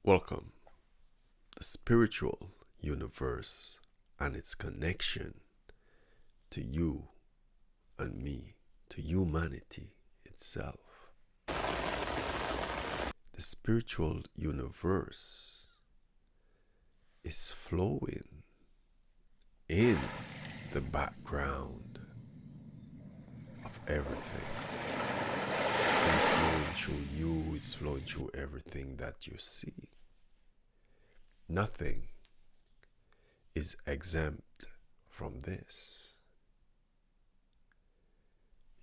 Welcome. The spiritual universe and its connection to you and me, to humanity itself. The spiritual universe is flowing in the background of everything. It is flowing through you, it's flowing through everything that you see. Nothing is exempt from this.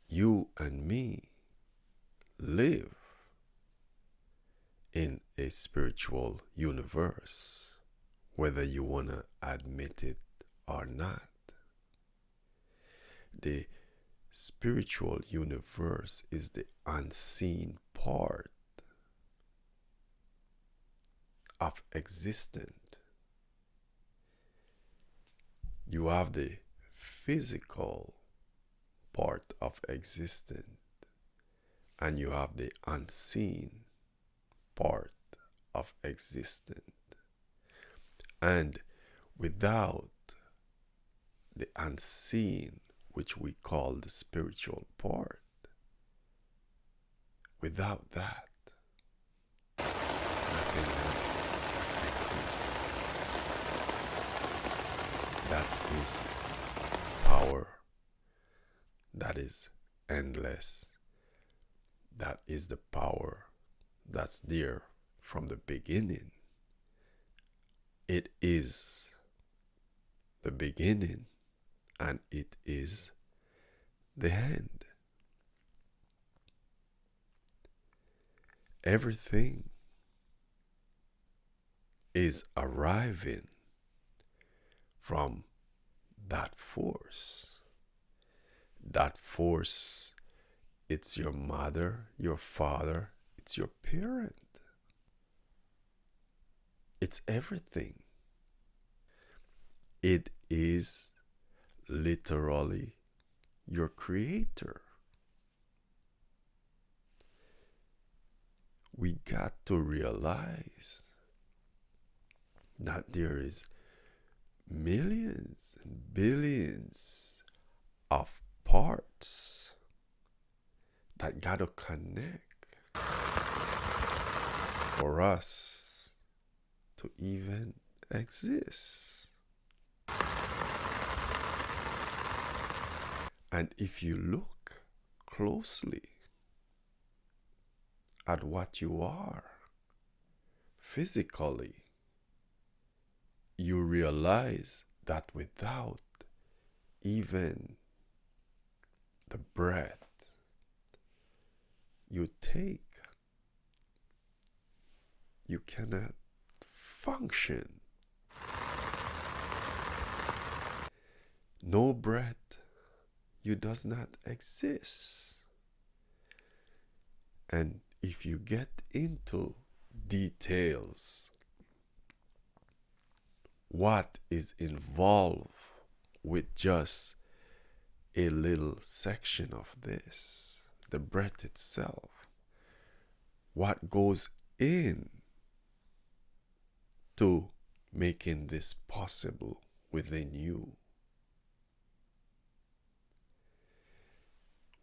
You and me live in a spiritual universe, whether you want to admit it or not. The spiritual universe is the unseen part of existence. You have the physical part of existence, and you have the unseen part of existence. And without the unseen, which we call the spiritual part, without that, nothing else exists. That is power. That is endless. That is the power that's there from the beginning. It is the beginning and it is the end. Everything is arriving from that force. That force, it's your mother, your father, it's your parent. It's everything. It is literally your creator. We got to realize that there is millions and billions of parts that got to connect for us to even exist. And if you look closely at what you are physically, you realize that without even the breath you take, you cannot function. No breath, you does not exist. And if you get into details, what is involved with just a little section of this, the breath itself, what goes in to making this possible within you.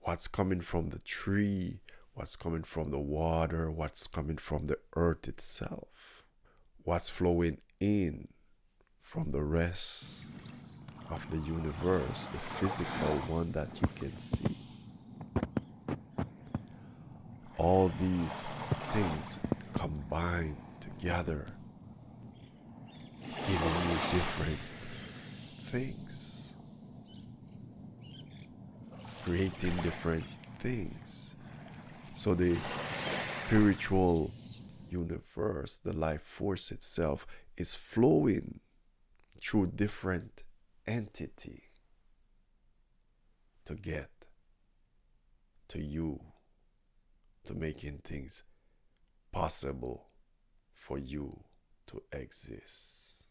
What's coming from the tree, what's coming from the water, what's coming from the earth itself, what's flowing in from the rest of the universe, the physical one that you can see. All these things combined together, giving you different things, creating different things. So the spiritual universe, the life force itself, is flowing through different entity to get to you, to making things possible for you to exist.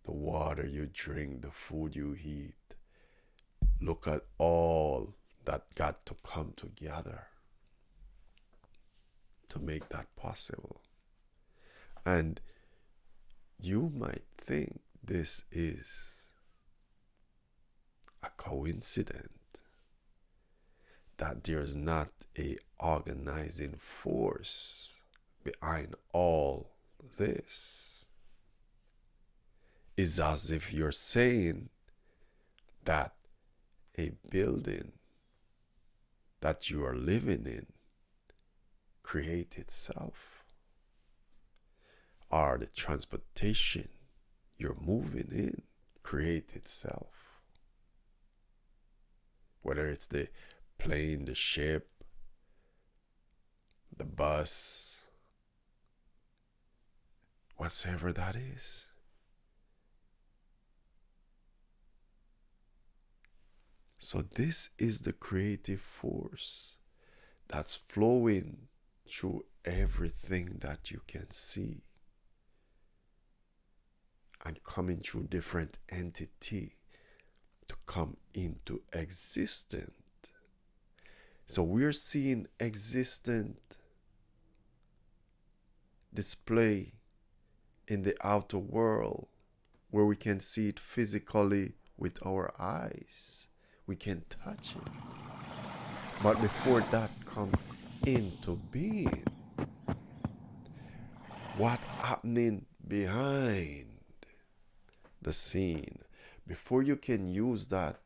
The water you drink, the food you eat, look at all that got to come together to make that possible. And you might think this is a coincidence, that there's not a organizing force behind all this. It's as if you're saying that a building that you are living in creates itself, or the transportation you're moving in creates itself. Whether it's the plane, the ship, the bus, whatsoever that is. So this is the creative force that's flowing through everything that you can see and coming through different entity to come into existence. So we're seeing existent display in the outer world where we can see it physically with our eyes. We can touch it. But before that comes into being, what's happening behind the scene? Before you can use that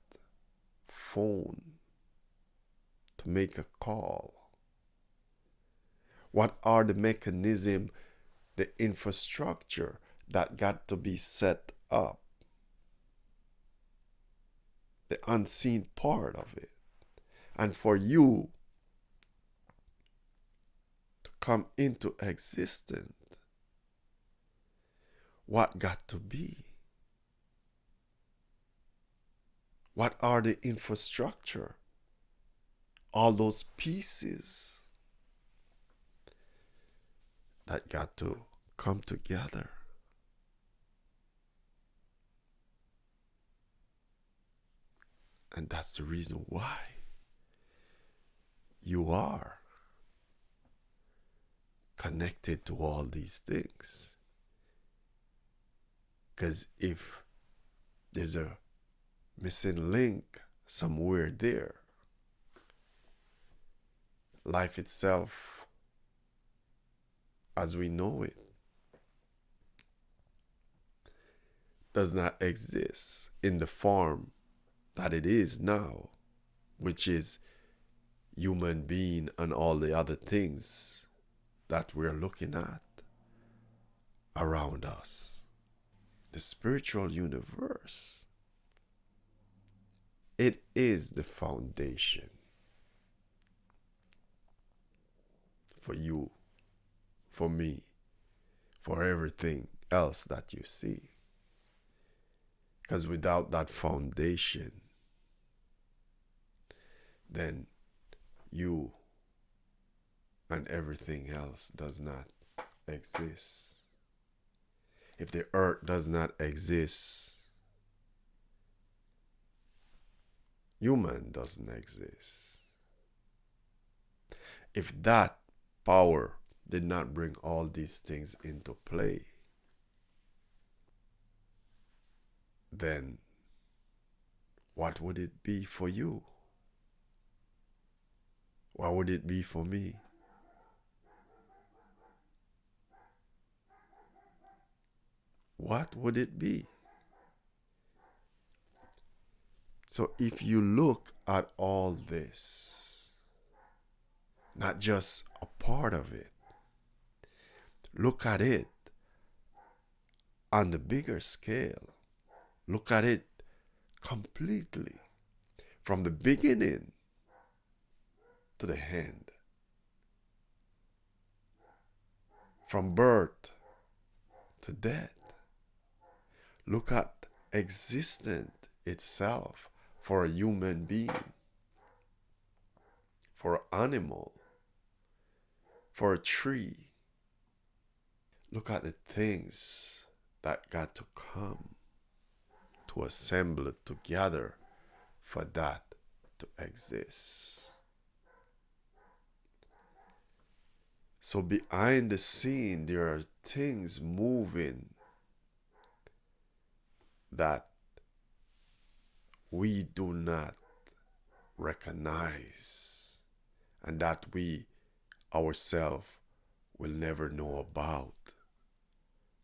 phone to make a call, what are the mechanisms, the infrastructure that got to be set up? The unseen part of it. And for you to come into existence, what got to be? What are the infrastructure? All those pieces that got to come together. And that's the reason why you are connected to all these things. Because if there's a missing link somewhere there, life itself, as we know it, does not exist in the form that it is now, which is human being and all the other things that we're looking at around us. The spiritual universe, it is the foundation for you, for me, for everything else that you see. Because without that foundation, then you and everything else does not exist. If the earth does not exist, human doesn't exist. If that power did not bring all these things into play, then what would it be for you? What would it be for me? What would it be? So if you look at all this, not just a part of it, look at it on the bigger scale. Look at it completely, from the beginning to the end, from birth to death. Look at existence itself for a human being, for an animal, for a tree. Look at the things that got to come to assemble together for that to exist. So behind the scene, there are things moving that we do not recognize and that we ourselves will never know about,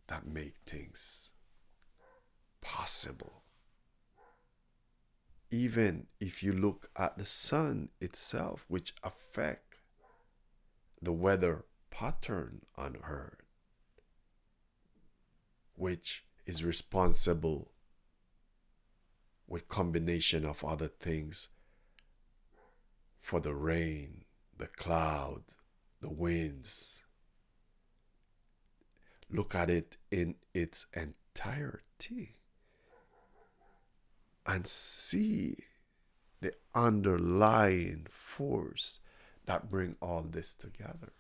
that make things possible. Even if you look at the sun itself, which affect the weather pattern on Earth, which is responsible with combination of other things for the rain, the cloud, the winds. Look at it in its entirety and see the underlying force that bring all this together.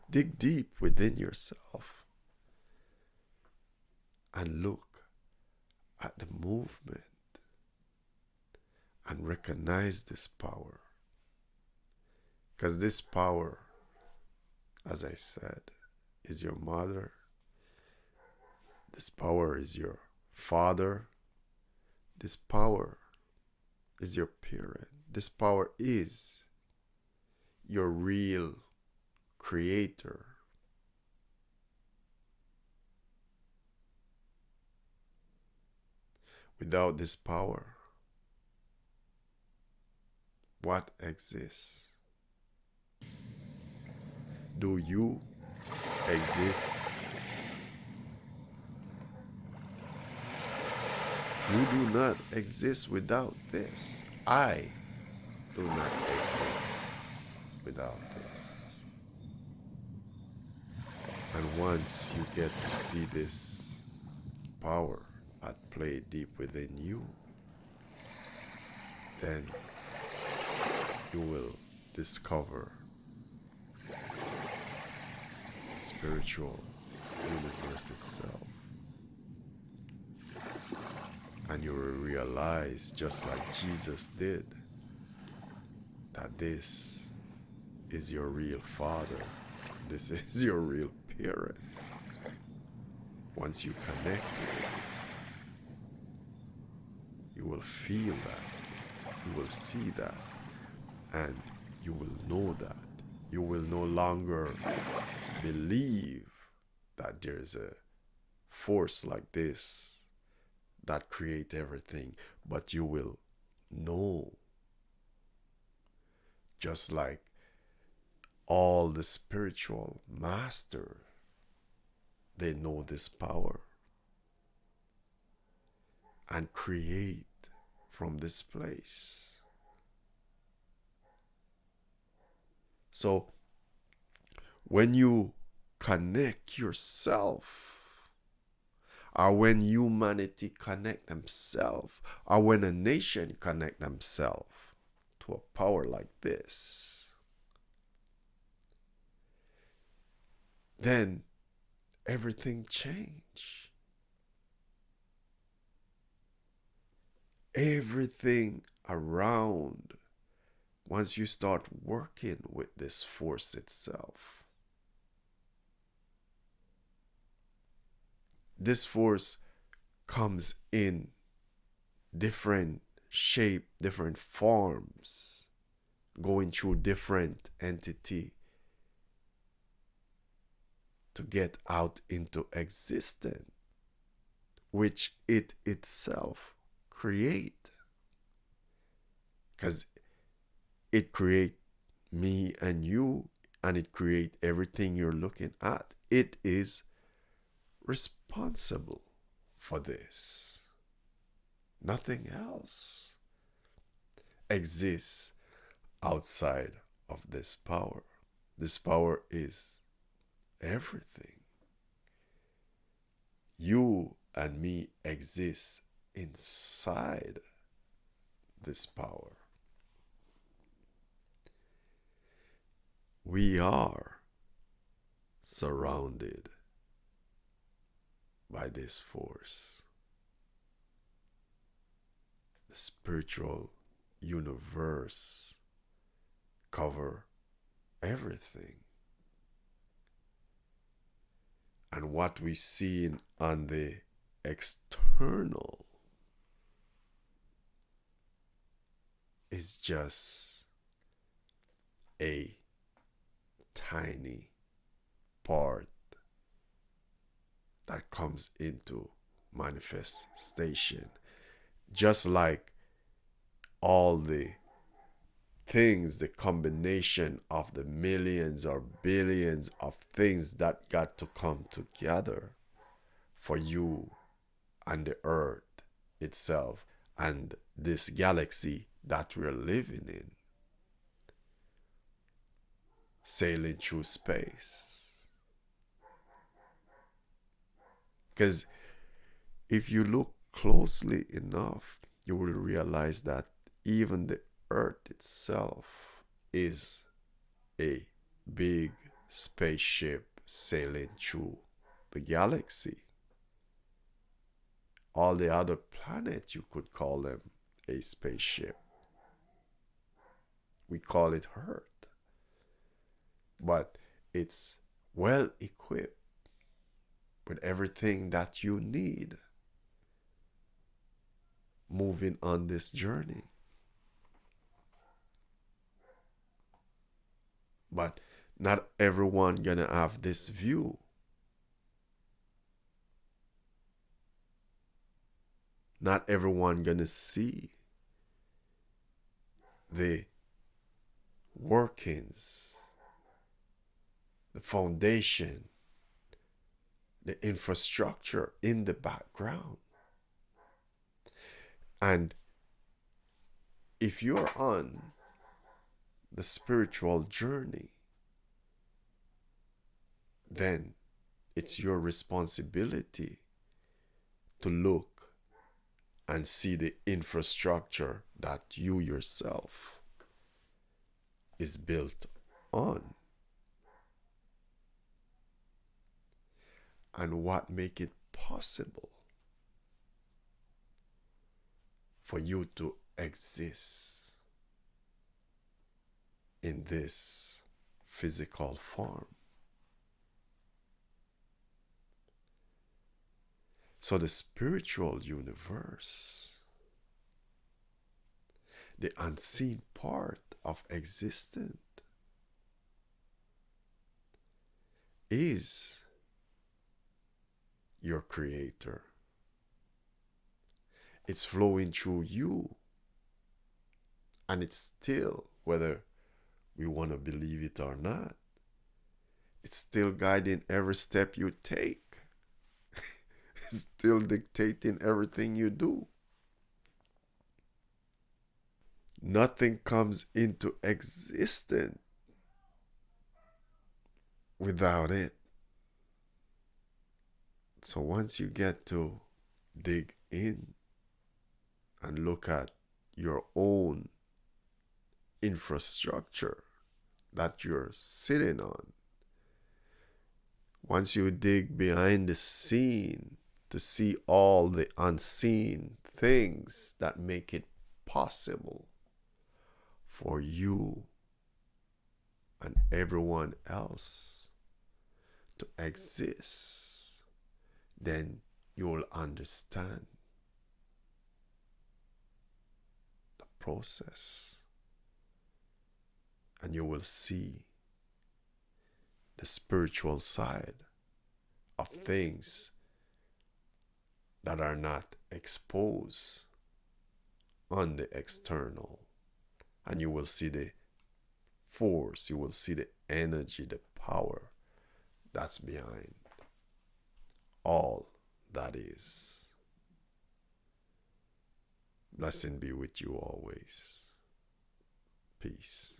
Dig deep within yourself and look at the movement and recognize this power. Because this power, as I said, is your mother. This power is your father. This power is your parent. This power is your real creator. Without this power, what exists? Do you exist? You do not exist without this. I do not exist without this. And once you get to see this power at play deep within you, then you will discover the spiritual universe itself. And you will realize, just like Jesus did, that this is your real father. This is your real parent. Once you connect to this, you will feel that, you will see that, and you will know that. You will no longer believe that there's a force like this that creates everything, but you will know, just like all the spiritual masters, they know this power and create from this place. So when you connect yourself, or when humanity connect themselves, or when a nation connect themselves to a power like this, then everything change. Everything around, once you start working with this force itself, this force comes in different shape, different forms, going through different entity to get out into existence, which it itself create. Because it create me and you, and it create everything you're looking at. It is responsible for this. Nothing else exists outside of this power. This power is everything. You and me exist inside this power. We are surrounded by this force, the spiritual universe cover everything. And what we see on the external is just a tiny part that comes into manifestation. Just like all the things, the combination of the millions or billions of things that got to come together for you and the earth itself and this galaxy that we're living in, sailing through space. Because if you look closely enough, you will realize that even the earth itself is a big spaceship sailing through the galaxy. All the other planets, you could call them a spaceship. We call it Earth. But it's well equipped with everything that you need moving on this journey. But not everyone gonna have this view. Not everyone gonna see the workings, the foundation, the infrastructure in the background. And if you're on the spiritual journey, then it's your responsibility to look and see the infrastructure that you yourself is built on. And what make it possible for you to exist in this physical form. So the spiritual universe, the unseen part of existence, is your creator. It's flowing through you. And it's still, whether we want to believe it or not, it's still guiding every step you take. It's still dictating everything you do. Nothing comes into existence without it. So once you get to dig in and look at your own infrastructure that you're sitting on, once you dig behind the scene to see all the unseen things that make it possible for you and everyone else to exist, then you'll understand the process and you will see the spiritual side of things that are not exposed on the external. And you will see the force, you will see the energy, the power that's behind all that is. Blessing be with you always. Peace.